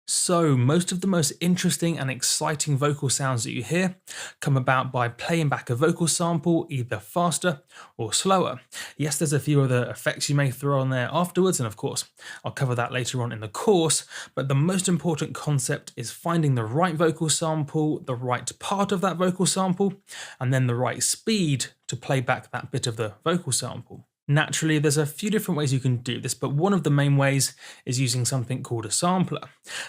So, most of the most interesting and exciting vocal sounds that you hear come about by playing back a vocal sample either faster or slower. Yes, there's a few other effects you may throw on there afterwards, and of course, I'll cover that later on in the course, but the most important concept is finding the right vocal sample, the right part of that vocal sample, and then the right speed to play back that bit of the vocal sample. Naturally, there's a few different ways you can do this, but one of the main ways is using something called a sampler.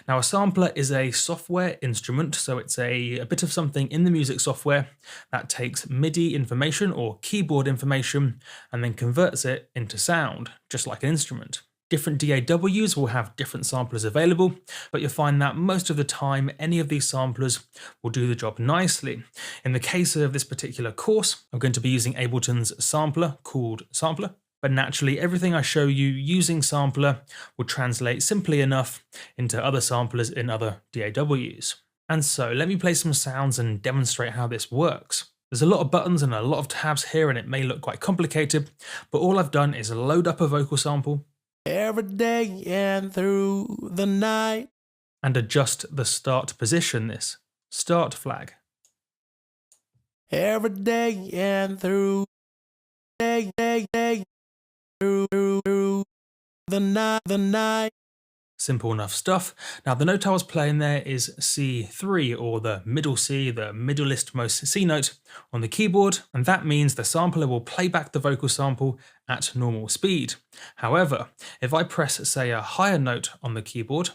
Now, a sampler is a software instrument, so it's a bit of something in the music software that takes MIDI information or keyboard information and then converts it into sound, just like an instrument. Different DAWs will have different samplers available, but you'll find that most of the time any of these samplers will do the job nicely. In the case of this particular course, I'm going to be using Ableton's sampler called Sampler, but naturally everything I show you using sampler will translate simply enough into other samplers in other DAWs. And so let me play some sounds and demonstrate how this works. There's a lot of buttons and a lot of tabs here and it may look quite complicated, but all I've done is load up a vocal sample every day and through the night, and adjust the start position, this start flag. every day and through through the night. Simple enough stuff. Now the note I was playing there is C3, or the middle C, the middleist-most C note on the keyboard, and that means the sampler will play back the vocal sample at normal speed. However, if I press, say, a higher note on the keyboard,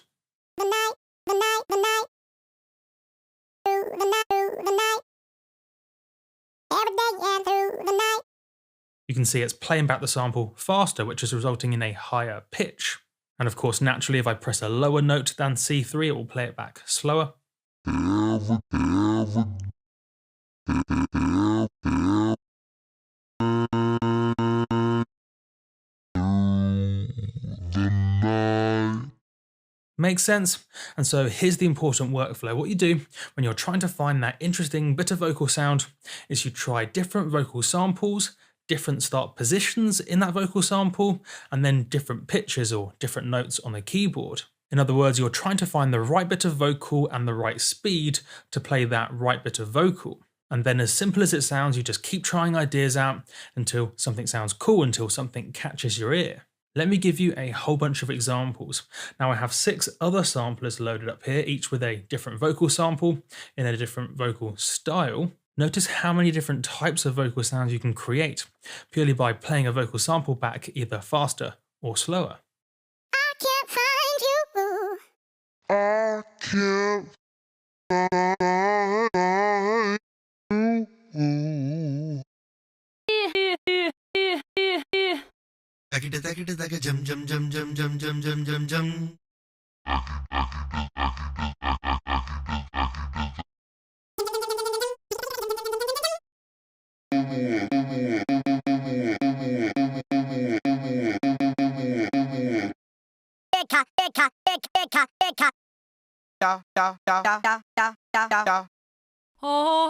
you can see it's playing back the sample faster, which is resulting in a higher pitch. And of course, naturally, if I press a lower note than C3, it will play it back slower. Makes sense? And so here's the important workflow. What you do when you're trying to find that interesting bit of vocal sound is you try different vocal samples, different start positions in that vocal sample, and then different pitches or different notes on the keyboard. In other words, you're trying to find the right bit of vocal and the right speed to play that right bit of vocal. And then as simple as it sounds, you just keep trying ideas out until something sounds cool, until something catches your ear. Let me give you a whole bunch of examples. Now I have 6 other samplers loaded up here, each with a different vocal sample in a different vocal style. Notice how many different types of vocal sounds you can create purely by playing a vocal sample back either faster or slower. I can't find you. I can't find you. Jum jum jum jum jum jum jum jum jum. Oh.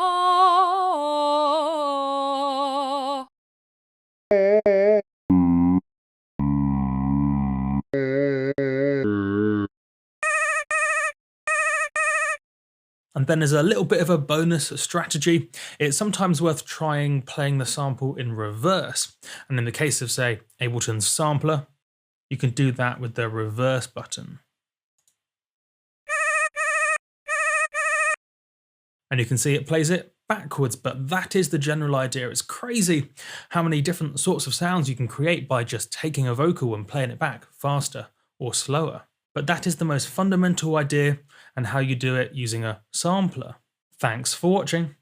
And then as a little bit of a bonus strategy, it's sometimes worth trying playing the sample in reverse. And in the case of, say, Ableton's sampler, you can do that with the reverse button. And you can see it plays it backwards, but that is the general idea. It's crazy how many different sorts of sounds you can create by just taking a vocal and playing it back faster or slower. But that is the most fundamental idea and how you do it using a sampler. Thanks for watching.